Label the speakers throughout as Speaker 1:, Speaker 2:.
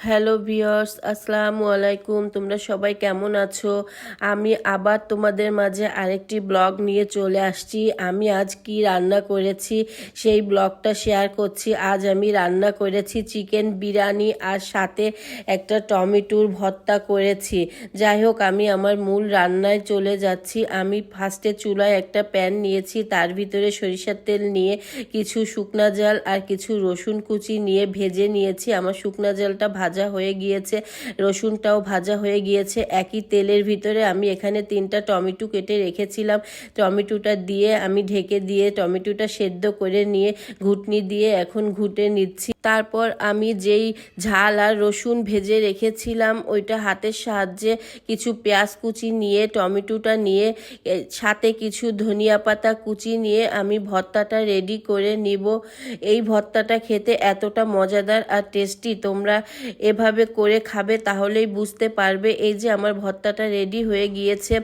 Speaker 1: Hello viewers, আসসালামু আলাইকুম। তোমরা সবাই কেমন আছো? আমি আবার তোমাদের মাঝে আরেকটি ব্লগ নিয়ে চলে আসছি। আমি আজ কি রান্না করেছি সেই ব্লগটা শেয়ার করছি। আজ আমি রান্না করেছি চিকেন বিরিয়ানি আর সাথে একটা টমেটোর ভর্তা করেছি। যাই হোক, আমি আমার মূল রান্নায় চলে যাচ্ছি। আমি ফার্স্টে চুলায় একটা প্যান নিয়েছি, তার ভিতরে সরিষার তেল নিয়ে কিছু শুকনা জাল আর কিছু রসুন কুচি নিয়ে ভেজে নিয়েছি। আমার শুকনা জালটা ভাজা হয়ে গিয়েছে, রসুনটাও ভাজা হয়ে গিয়েছে। একই তেলের ভিতরে আমি এখানে 3টা টমেটো কেটে রেখেছিলাম। টমেটোটা দিয়ে আমি ঢেকে দিয়ে টমেটোটা সেদ্ধ করে নিয়ে ঘুটনি দিয়ে এখন ঘুটে নিচ্ছি। তারপর আমি যেই ঝাল আর রসুন ভেজে রেখেছিলাম ওইটা হাতের সাহায্যে কিছু পেঁয়াজ কুচি নিয়ে টমেটোটা নিয়ে সাথে কিছু ধনিয়া পাতা কুচি নিয়ে আমি ভর্তাটা রেডি করে নিব। এই ভর্তাটা খেতে এতটা মজাদার আর টেস্টি, তোমরা এভাবে করে খাবে তাহলেই বুঝতে পারবে। এই যে আমার ভর্তাটা রেডি হয়ে গিয়েছে।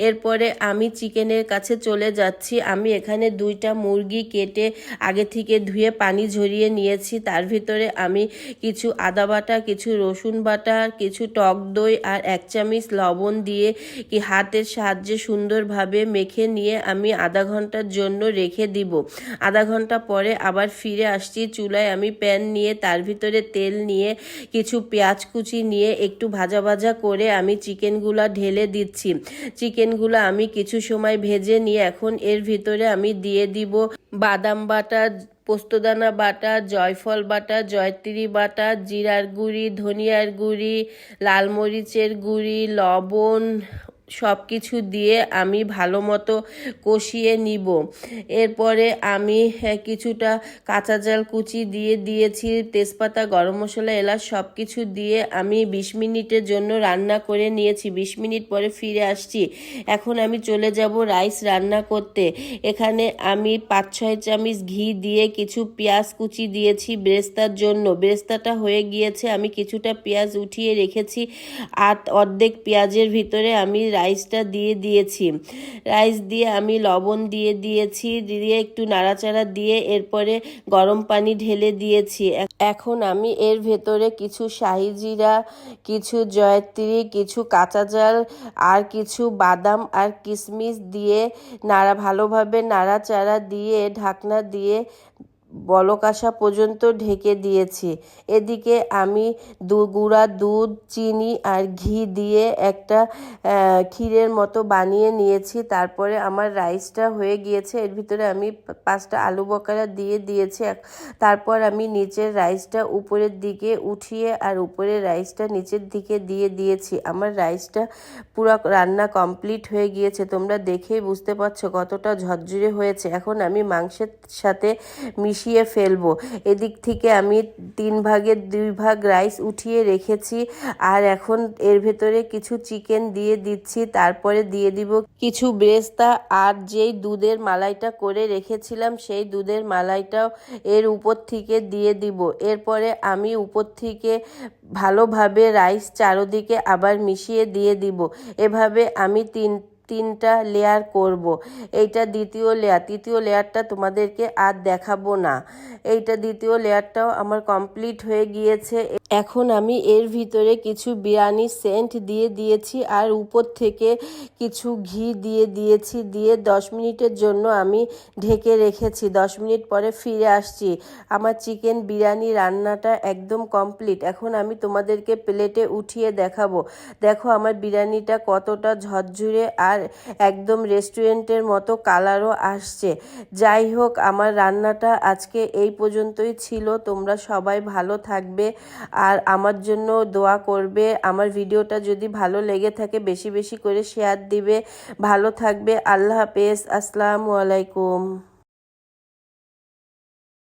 Speaker 1: এরপরে আমি চিকেনের কাছে চলে যাচ্ছি। আমি এখানে 2টা মুরগি কেটে আগে থেকে ধুয়ে পানি ঝরিয়ে নিয়েছি। তার ভিতরে আমি কিছু আদা বাটা, কিছু রসুন বাটা, কিছু টক দই আর 1 চামচ লবণ দিয়ে হাতের সাহায্যে সুন্দরভাবে মেখে নিয়ে আমি আধা ঘন্টার জন্য রেখে দিব। আধা ঘন্টা পরে আবার ফিরে আসছি। চুলায় আমি প্যান নিয়ে তার ভিতরে তেল নিয়ে কিছু পেঁয়াজ কুচি নিয়ে একটু ভাজা ভাজা করে আমি চিকেনগুলা ঢেলে দিচ্ছি। চিকেনগুলো আমি কিছু সময় ভেজে নিয়ে এখন এর ভিতরে আমি দিয়ে দিব বাদাম বাটা, পোস্তদানা বাটা, জয়ফল বাটা, জয়ত্রী বাটা, জিরার গুঁড়ি, ধনিয়ার গুঁড়ি, লাল মরিচের গুঁড়ি, লবণ সব কিছু দিয়ে আমি ভালো মতো কষিয়ে নিব। এরপরে আমি কিছুটা কাঁচা জাল কুচি দিয়ে দিয়েছি, তেজপাতা, গরম মশলা, এলাচ সব কিছু দিয়ে আমি 20 মিনিটের জন্য রান্না করে নিয়েছি। 20 মিনিট পরে ফিরে আসছি। এখন আমি চলে যাব রাইস রান্না করতে। এখানে আমি 5-6 চামচ ঘি দিয়ে কিছু পেঁয়াজ কুচি দিয়েছি বেরেস্তার জন্য। বেরেস্তাটা হয়ে গিয়েছে, আমি কিছুটা পেঁয়াজ উঠিয়ে রেখেছি আর অর্ধেক পেঁয়াজের ভিতরে আমি রাইসটা দিয়ে দিয়েছি। রাইস দিয়ে আমি লবণ দিয়ে দিয়েছি, দিয়ে একটু নাড়াচাড়া দিয়ে এরপরে গরম পানি ঢেলে দিয়েছি। এখন আমি এর ভেতরে কিছু শাহি জিরা, কিছু জয়ত্রী, কিছু কাঁচা জাল আর কিছু বাদাম আর কিশমিশ দিয়ে ভালোভাবে নাড়াচাড়া দিয়ে ঢাকনা দিয়ে বলক আসা পর্যন্ত ঢেকে দিয়েছি। এদিকে আমি গুঁড়া দুধ, চিনি আর ঘি দিয়ে একটা ক্ষীরের মতো বানিয়ে নিয়েছি। তারপরে আমার রাইসটা হয়ে গিয়েছে। এর ভিতরে আমি 5টা আলু বখরা দিয়ে দিয়েছি। তারপর আমি নিচের রাইসটা উপরের দিকে উঠিয়ে আর উপরের রাইসটা নিচের দিকে দিয়ে দিয়েছি। আমার রাইসটা পুরো রান্না কমপ্লিট হয়ে গিয়েছে। তোমরা দেখেই বুঝতে পারছো কতটা ঝরঝরে হয়েছে। এখন আমি মাংসের সাথে মিশিয়ে ফেলবো। এদিক থেকে আমি 3 ভাগের 2 ভাগ রাইস উঠিয়ে রেখেছি আর এখন এর ভেতরে কিছু চিকেন দিয়ে দিচ্ছি। তারপরে দিয়ে দিব কিছু বেরেস্তা আর যেই দুধের মালাইটা করে রেখেছিলাম সেই দুধের মালাইটাও এর উপর থেকে দিয়ে দিব। এরপরে আমি উপর থেকে ভালোভাবে রাইস চারদিকে আবার মিশিয়ে দিয়ে দিব। এভাবে আমি তিনটা লেয়ার করব। এইটা দ্বিতীয় লেয়ার। তৃতীয় লেয়ারটা তোমাদেরকে আর দেখাবো না। এইটা দ্বিতীয় লেয়ারটাও আমার কমপ্লিট হয়ে গিয়েছে। এখন আমি এর ভিতরে কিছু বিরিয়ানি সেন্ট দিয়ে দিয়েছি আর উপর থেকে কিছু ঘি দিয়ে দিয়েছি। দিয়ে 10 মিনিটের জন্য আমি ঢেকে রেখেছি। 10 মিনিট পরে ফিরে আসছি। আমার চিকেন বিরিয়ানি রান্নাটা একদম কমপ্লিট। এখন আমি তোমাদেরকে প্লেটে উঠিয়ে দেখাবো। দেখো আমার বিরিয়ানিটা কতটা ঝরঝরে আর একদম রেস্টুরেন্টের মতো কালারও আসছে। যাই হোক, আমার রান্নাটা আজকে এই পর্যন্তই ছিল। তোমরা সবাই ভালো থাকবে আর আমার জন্য দোয়া করবে। আমার ভিডিওটা যদি ভালো লেগে থাকে বেশি বেশি করে শেয়ার দিবে। ভালো থাকবে। আল্লাহ হাফেজ। আসসালামু আলাইকুম।